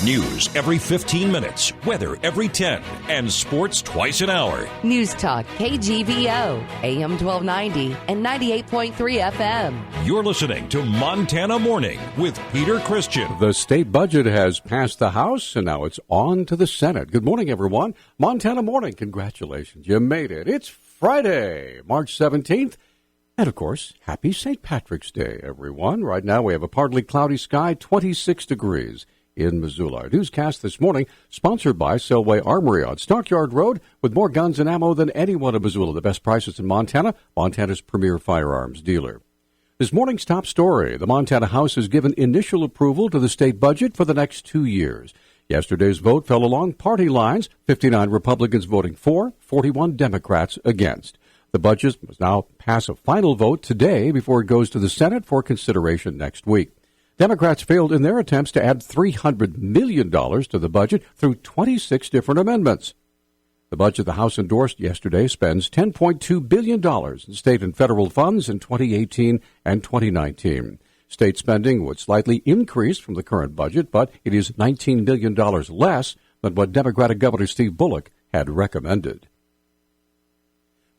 News every 15 minutes, weather every 10, and sports twice an hour. Newstalk, KGVO, AM 1290 and 98.3 FM. You're listening to Montana Morning with Peter Christian. The state budget has passed the House, and now it's on to the Senate. Good morning, everyone. Montana Morning, congratulations. You made it. It's Friday, March 17th. And, of course, happy St. Patrick's Day, everyone. Right now we have a partly cloudy sky, 26 degrees. In Missoula. Our newscast this morning sponsored by Selway Armory on Stockyard Road with more guns and ammo than anyone in Missoula. The best prices in Montana, Montana's premier firearms dealer. This morning's top story, the Montana House has given initial approval to the state budget for the next 2 years. Yesterday's vote fell along party lines, 59 Republicans voting for, 41 Democrats against. The budget must now pass a final vote today before it goes to the Senate for consideration next week. Democrats failed in their attempts to add $300 million to the budget through 26 different amendments. The budget the House endorsed yesterday spends $10.2 billion in state and federal funds in 2018 and 2019. State spending would slightly increase from the current budget, but it is $19 million less than what Democratic Governor Steve Bullock had recommended.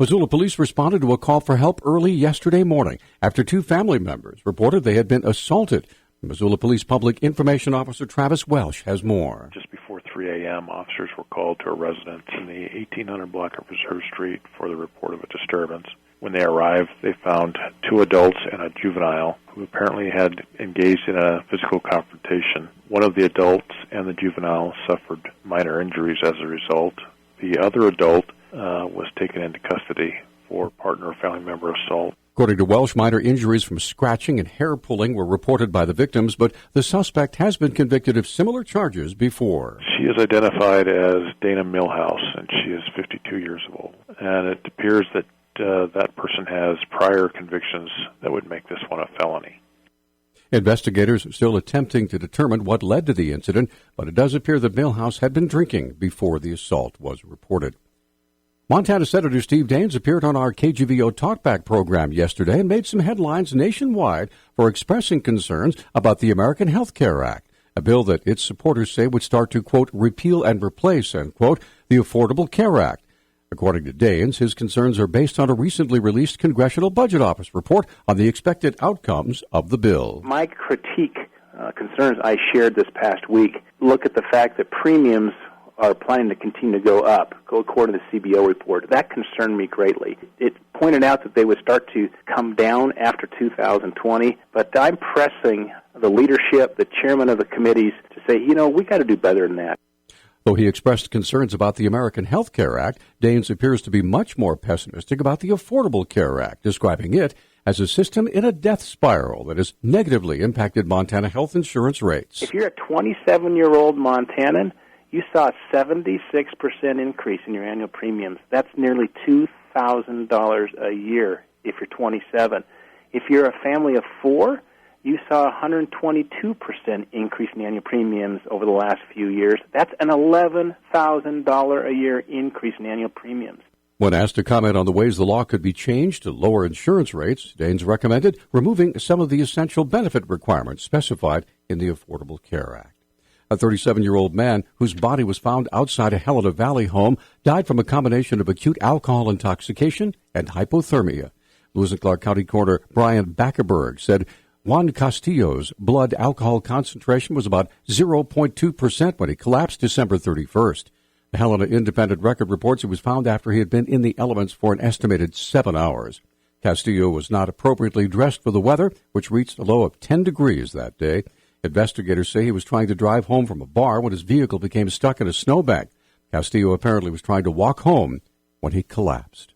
Missoula police responded to a call for help early yesterday morning after two family members reported they had been assaulted. Missoula Police Public Information Officer Travis Welsh has more. Just before 3 a.m., officers were called to a residence in the 1800 block of Reserve Street for the report of a disturbance. When they arrived, they found two adults and a juvenile who apparently had engaged in a physical confrontation. One of the adults and the juvenile suffered minor injuries as a result. The other adult was taken into custody for partner or family member assault. According to Welsh, minor injuries from scratching and hair pulling were reported by the victims, but the suspect has been convicted of similar charges before. She is identified as Dana Millhouse, and she is 52 years old. And it appears that that person has prior convictions that would make this one a felony. Investigators are still attempting to determine what led to the incident, but it does appear that Millhouse had been drinking before the assault was reported. Montana Senator Steve Daines appeared on our KGVO Talkback program yesterday and made some headlines nationwide for expressing concerns about the American Health Care Act, a bill that its supporters say would start to, quote, repeal and replace, end quote, the Affordable Care Act. According to Daines, his concerns are based on a recently released Congressional Budget Office report on the expected outcomes of the bill. My critique, concerns I shared this past week, look at the fact that premiums are planning to continue to go up, according to the CBO report. That concerned me greatly. It pointed out that they would start to come down after 2020, but I'm pressing the leadership, the chairman of the committees, to say, we got to do better than that. Though he expressed concerns about the American Health Care Act, Daines appears to be much more pessimistic about the Affordable Care Act, describing it as a system in a death spiral that has negatively impacted Montana health insurance rates. If you're a 27-year-old Montanan, you saw a 76% increase in your annual premiums. That's nearly $2,000 a year if you're 27. If you're a family of four, you saw a 122% increase in annual premiums over the last few years. That's an $11,000 a year increase in annual premiums. When asked to comment on the ways the law could be changed to lower insurance rates, Daines recommended removing some of the essential benefit requirements specified in the Affordable Care Act. A 37-year-old man whose body was found outside a Helena Valley home died from a combination of acute alcohol intoxication and hypothermia. Lewis and Clark County Coroner Brian Backerberg said Juan Castillo's blood alcohol concentration was about 0.2% when he collapsed December 31st. The Helena Independent Record reports he was found after he had been in the elements for an estimated 7 hours. Castillo was not appropriately dressed for the weather, which reached a low of 10 degrees that day. Investigators say he was trying to drive home from a bar when his vehicle became stuck in a snowbank. Castillo apparently was trying to walk home when he collapsed.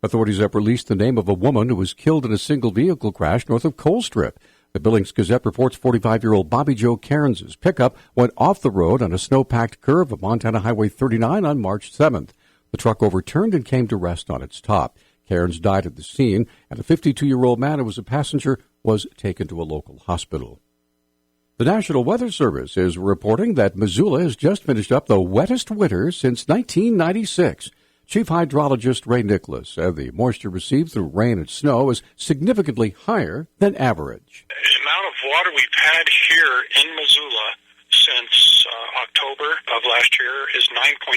Authorities have released the name of a woman who was killed in a single vehicle crash north of Colstrip. The Billings Gazette reports 45-year-old Bobby Joe Cairns' pickup went off the road on a snow-packed curve of Montana Highway 39 on March 7th. The truck overturned and came to rest on its top. Cairns died at the scene, and a 52-year-old man who was a passenger was taken to a local hospital. The National Weather Service is reporting that Missoula has just finished up the wettest winter since 1996. Chief Hydrologist Ray Nicholas said the moisture received through rain and snow is significantly higher than average. The amount of water we've had here in Missoula since last year is 9.36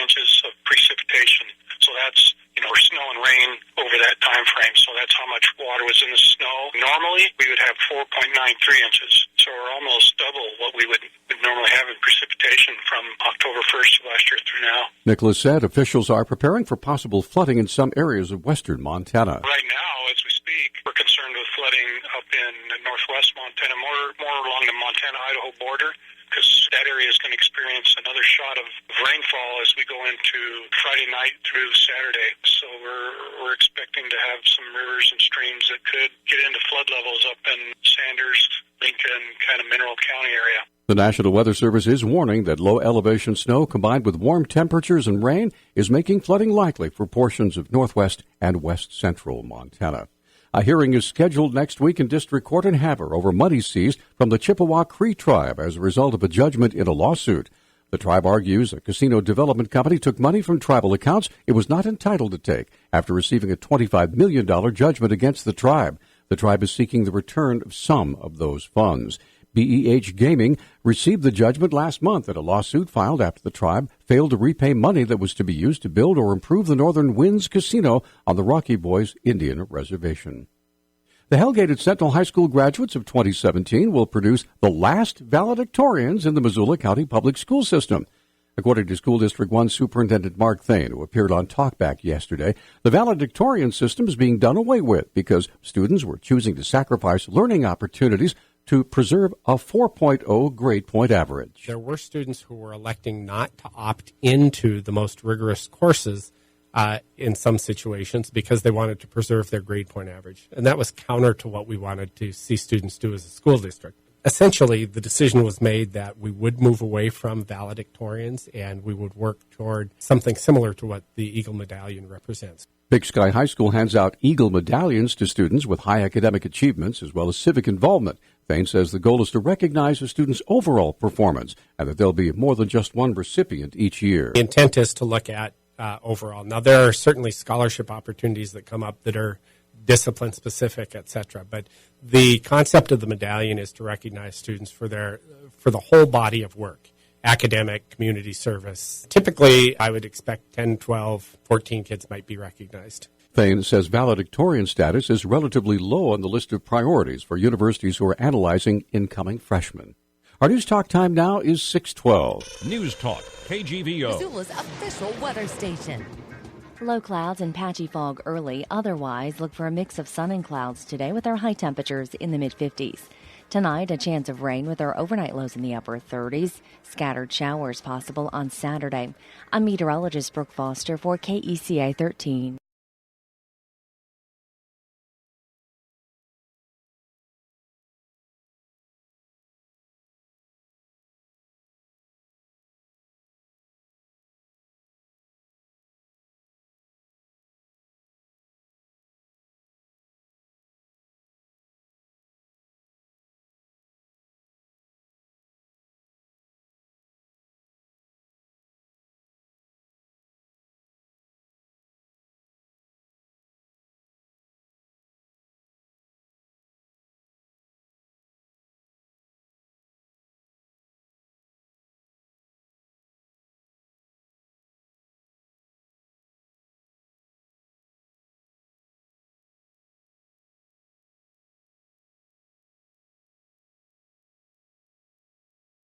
inches of precipitation. So that's, or snow and rain over that time frame. So that's how much water was in the snow. Normally, we would have 4.93 inches. So we're almost double what we would normally have in precipitation from October 1st of last year through now. Nicholas said officials are preparing for possible flooding in some areas of western Montana. Right now, as we speak, we're concerned with flooding up in northwest Montana, more along the Montana-Idaho border, because that area is going to experience another shot of rainfall as we go into Friday night through Saturday. So we're expecting to have some rivers and streams that could get into flood levels up in Sanders, Lincoln, kind of Mineral County area. The National Weather Service is warning that low-elevation snow combined with warm temperatures and rain is making flooding likely for portions of northwest and west-central Montana. A hearing is scheduled next week in District Court in Havre over money seized from the Chippewa Cree tribe as a result of a judgment in a lawsuit. The tribe argues a casino development company took money from tribal accounts it was not entitled to take after receiving a $25 million judgment against the tribe. The tribe is seeking the return of some of those funds. BEH Gaming received the judgment last month in a lawsuit filed after the tribe failed to repay money that was to be used to build or improve the Northern Winds Casino on the Rocky Boys Indian Reservation. The Hellgate Sentinel High School graduates of 2017 will produce the last valedictorians in the Missoula County Public School System. According to School District 1 Superintendent Mark Thain, who appeared on Talkback yesterday, the valedictorian system is being done away with because students were choosing to sacrifice learning opportunities to preserve a 4.0 grade point average. There were students who were electing not to opt into the most rigorous courses in some situations because they wanted to preserve their grade point average. And that was counter to what we wanted to see students do as a school district. Essentially, the decision was made that we would move away from valedictorians and we would work toward something similar to what the Eagle Medallion represents. Big Sky High School hands out Eagle medallions to students with high academic achievements as well as civic involvement. Thain says the goal is to recognize a student's overall performance and that there'll be more than just one recipient each year. The intent is to look at overall. Now, there are certainly scholarship opportunities that come up that are discipline specific, etc. But the concept of the medallion is to recognize students for the whole body of work, academic, community service. Typically, I would expect 10, 12, 14 kids might be recognized. Thain says valedictorian status is relatively low on the list of priorities for universities who are analyzing incoming freshmen. Our News Talk time now is 6:12. News Talk, KGVO. Missoula's official weather station. Low clouds and patchy fog early. Otherwise, look for a mix of sun and clouds today with our high temperatures in the mid-50s. Tonight, a chance of rain with our overnight lows in the upper 30s. Scattered showers possible on Saturday. I'm meteorologist Brooke Foster for KECA 13.